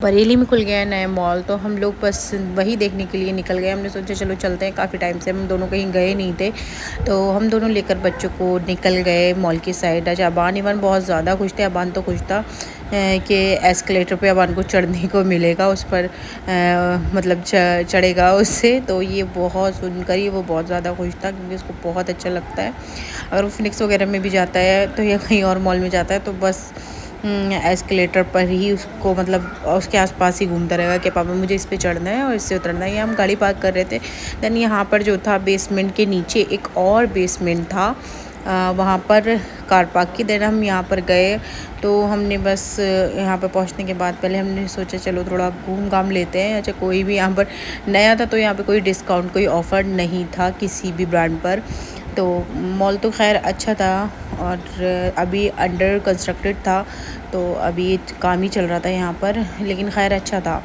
बरेली में खुल गया है नया मॉल, तो हम लोग बस वही देखने के लिए निकल गए। हमने सोचा चलो चलते हैं, काफ़ी टाइम से हम दोनों कहीं गए नहीं थे, तो हम दोनों लेकर बच्चों को निकल गए मॉल की साइड। आज अबान इवन बहुत ज़्यादा खुश थे। अबान तो खुश था कि एस्केलेटर पे अबान को चढ़ने को मिलेगा, उस पर मतलब चढ़ेगा उससे। तो ये बहुत सुनकर ही वो बहुत ज़्यादा खुश था, क्योंकि उसको बहुत अच्छा लगता है। अगर वो फिनिक्स वगैरह में भी जाता है तो या कहीं और मॉल में जाता है तो बस एस्केलेटर पर ही उसको मतलब उसके आसपास ही घूमता रहेगा कि पापा मुझे इस पे चढ़ना है और इससे उतरना है। ये हम गाड़ी पार्क कर रहे थे, देन यहाँ पर जो था बेसमेंट के नीचे एक और बेसमेंट था, वहाँ पर कार पार्क की। देन हम यहाँ पर गए, तो हमने बस यहाँ पर पहुँचने के बाद पहले हमने सोचा चलो थोड़ा घूम घाम लेते हैं। अच्छा, कोई भी यहाँ पर नया था तो यहाँ पे कोई डिस्काउंट कोई ऑफ़र नहीं था किसी भी ब्रांड पर। तो मॉल तो खैर अच्छा था और अभी अंडर कंस्ट्रक्टेड था, तो अभी काम ही चल रहा था यहाँ पर, लेकिन खैर अच्छा था।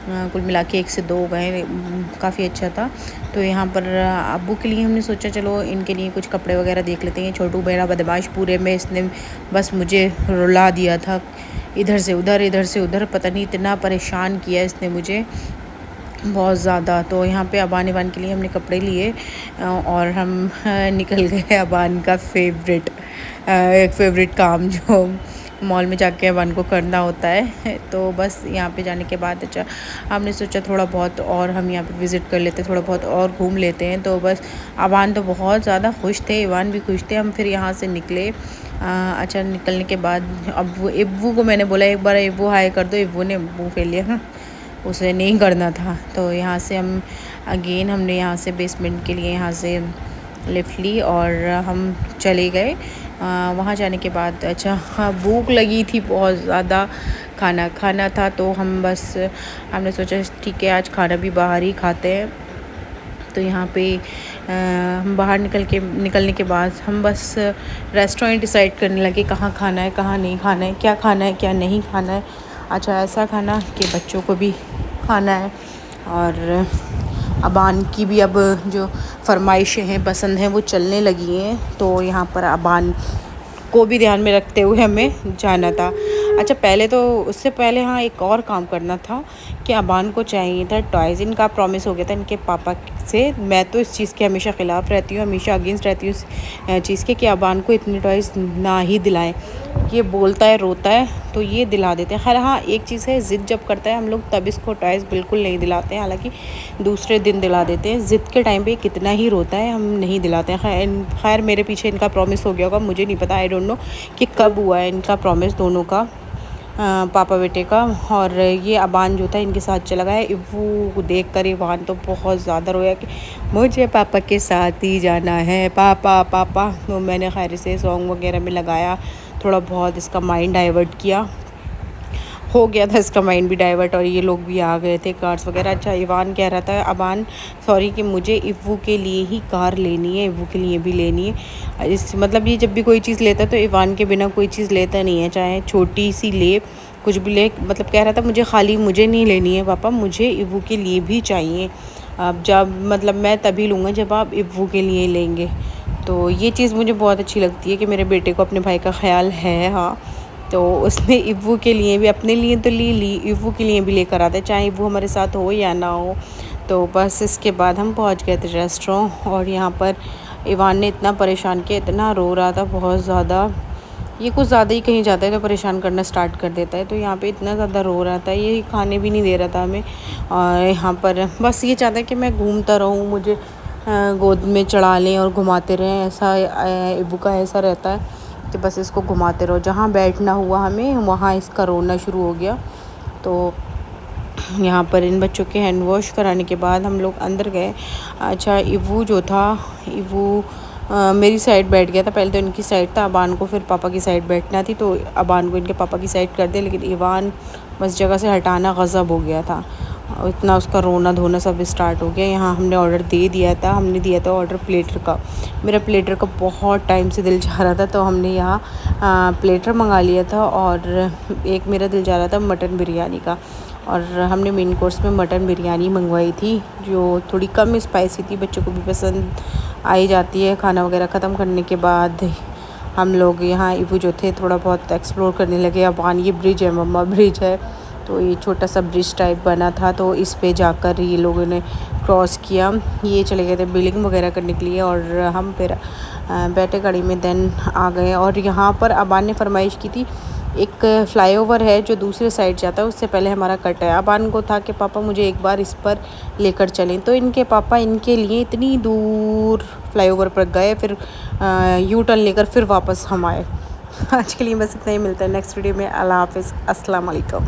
कुल मिला के 1 से 2 गए, काफ़ी अच्छा था। तो यहाँ पर अब्बू के लिए हमने सोचा चलो इनके लिए कुछ कपड़े वगैरह देख लेते हैं। छोटू मेरा बदमाश पूरे में, इसने बस मुझे रुला दिया था, इधर से उधर, पता नहीं इतना परेशान किया इसने मुझे बहुत ज़्यादा। तो यहाँ पे अबान के लिए हमने कपड़े लिए और हम निकल गए अबान का एक फेवरेट काम जो मॉल में जाके अबान को करना होता है। तो बस यहाँ पे जाने के बाद अच्छा हमने सोचा थोड़ा बहुत और हम यहाँ पे विज़िट कर लेते, थोड़ा बहुत और घूम लेते हैं। तो बस अबान तो बहुत ज़्यादा खुश थे, इवान भी खुश थे। हम फिर यहाँ से निकले। अच्छा, निकलने के बाद अब वो इब्बू को मैंने बोला एक बार इब्बू हाय कर दो, इब्बू ने मुँह फेर लिया, उसे नहीं करना था। तो यहाँ से हम अगेन हमने यहाँ से बेसमेंट के लिए यहाँ से लिफ्ट ली और हम चले गए। वहाँ जाने के बाद अच्छा हाँ, भूख लगी थी बहुत ज़्यादा, खाना खाना था। तो हम बस हमने सोचा ठीक है आज खाना भी बाहर ही खाते हैं। तो यहाँ पे हम बाहर निकलने के बाद हम बस रेस्टोरेंट डिसाइड करने लगे, कहाँ खाना है कहाँ नहीं खाना है, क्या खाना है क्या नहीं खाना है। अच्छा, ऐसा खाना कि बच्चों को भी खाना है और अबान की भी अब जो फरमाइशें हैं, पसंद हैं, वो चलने लगी हैं। तो यहाँ पर अबान को भी ध्यान में रखते हुए हमें जाना था। अच्छा, पहले तो उससे पहले हाँ एक और काम करना था कि अबान को चाहिए था टॉयज़। इनका प्रॉमिस हो गया था इनके पापा से। मैं तो इस चीज़ के हमेशा ख़िलाफ़ रहती हूँ, हमेशा अगेंस्ट रहती हूँ इस चीज़ के कि अबान को इतने टॉयज़ ना ही दिलाएं। ये बोलता है, रोता है, तो ये दिला देते हैं। खैर हाँ, एक चीज़ है, ज़िद जब करता है हम लोग तब इसको टॉयज़ बिल्कुल नहीं दिलाते हैं, हालांकि दूसरे दिन दिला देते हैं। ज़िद के टाइम पे कितना ही रोता है हम नहीं दिलाते हैं। खैर मेरे पीछे इनका प्रॉमिस हो गया होगा, मुझे नहीं पता, आई डोंट नो कि कब हुआ है इनका प्रॉमिस दोनों का, पापा बेटे का। और ये अबान जो था इनके साथ चला गया। इव्वू को देख कर इवान तो बहुत ज़्यादा रोया कि मुझे पापा के साथ ही जाना है, पापा पापा। तो मैंने खैर से सॉन्ग वगैरह में लगाया, थोड़ा बहुत इसका माइंड डाइवर्ट किया, हो गया था इसका माइंड भी डाइवर्ट और ये लोग भी आ गए थे, कार्स वगैरह। अच्छा, इवान कह रहा था अबान सॉरी कि मुझे इव्वू के लिए ही कार लेनी है, इव्वू के लिए भी लेनी है। इस मतलब ये जब भी कोई चीज़ लेता है तो इवान के बिना कोई चीज़ लेता नहीं है, चाहे छोटी सी ले, कुछ भी ले। मतलब कह रहा था मुझे खाली मुझे नहीं लेनी है पापा, मुझे इव्वू के लिए भी चाहिए। अब जब मतलब मैं तभी लूँगा जब आप इव्वू के लिए लेंगे। तो ये चीज़ मुझे बहुत अच्छी लगती है कि मेरे बेटे को अपने भाई का ख़्याल है। हाँ, तो उसने इव्वू के लिए भी, अपने लिए तो ली, इव्वू के लिए भी लेकर आते, चाहे इव्वू हमारे साथ हो या ना हो। तो बस इसके बाद हम पहुंच गए थे रेस्टोरेंट और यहाँ पर इवान ने इतना परेशान किया, इतना रो रहा था बहुत ज़्यादा। ये कुछ ज़्यादा ही कहीं जाता है तो परेशान करना स्टार्ट कर देता है। तो यहाँ पे इतना ज़्यादा रो रहा था, ये खाने भी नहीं दे रहा था हमें। और यहाँ पर बस ये चाहता है कि मैं घूमता रहूँ, मुझे गोद में चढ़ा लें और घुमाते रहें, ऐसा इव्वू का ऐसा रहता है कि बस इसको घुमाते रहो। जहाँ बैठना हुआ हमें वहाँ इसका रोना शुरू हो गया। तो यहाँ पर इन बच्चों के हैंड वॉश कराने के बाद हम लोग अंदर गए। अच्छा, इव्वू जो था, इव्वू मेरी साइड बैठ गया था। पहले तो इनकी साइड था, अबान को फिर पापा की साइड बैठना थी, तो अबान को इनके पापा की साइड कर दिया। लेकिन इवान बस जगह से हटाना गज़ब हो गया था, इतना उसका रोना धोना सब स्टार्ट हो गया। यहाँ हमने ऑर्डर दे दिया था, हमने दिया था ऑर्डर प्लेटर का। मेरा प्लेटर का बहुत टाइम से दिल चाह रहा था, तो हमने यहाँ प्लेटर मंगा लिया था। और एक मेरा दिल चाह रहा था मटन बिरयानी का, और हमने मेन कोर्स में मटन बिरयानी मंगवाई थी जो थोड़ी कम स्पाइसी थी, बच्चों को भी पसंद आई जाती है। खाना वगैरह ख़त्म करने के बाद हम लोग यहाँ इव्वू जो थे थोड़ा बहुत एक्सप्लोर करने लगे। अबान ये ब्रिज है मम्मा, ब्रिज है, तो ये छोटा सा ब्रिज टाइप बना था, तो इस पे जाकर ये लोगों ने क्रॉस किया। ये चले गए थे बिलिंग वगैरह करने के लिए और हम फिर बैठे गाड़ी में देन आ गए। और यहाँ पर अबान ने फरमाइश की थी, एक फ़्लाईओवर है जो दूसरे साइड जाता है, उससे पहले हमारा कट है। अबान को था कि पापा मुझे एक बार इस पर लेकर चलें, तो इनके पापा इनके लिए इतनी दूर फ़्लाईओवर पर गए, फिर यू टर्न लेकर फिर वापस हम आए। आज के लिए बस इतना ही, मिलता है नेक्स्ट वीडियो में। अल्लाह हाफ़िज़, अस्सलाम वालेकुम।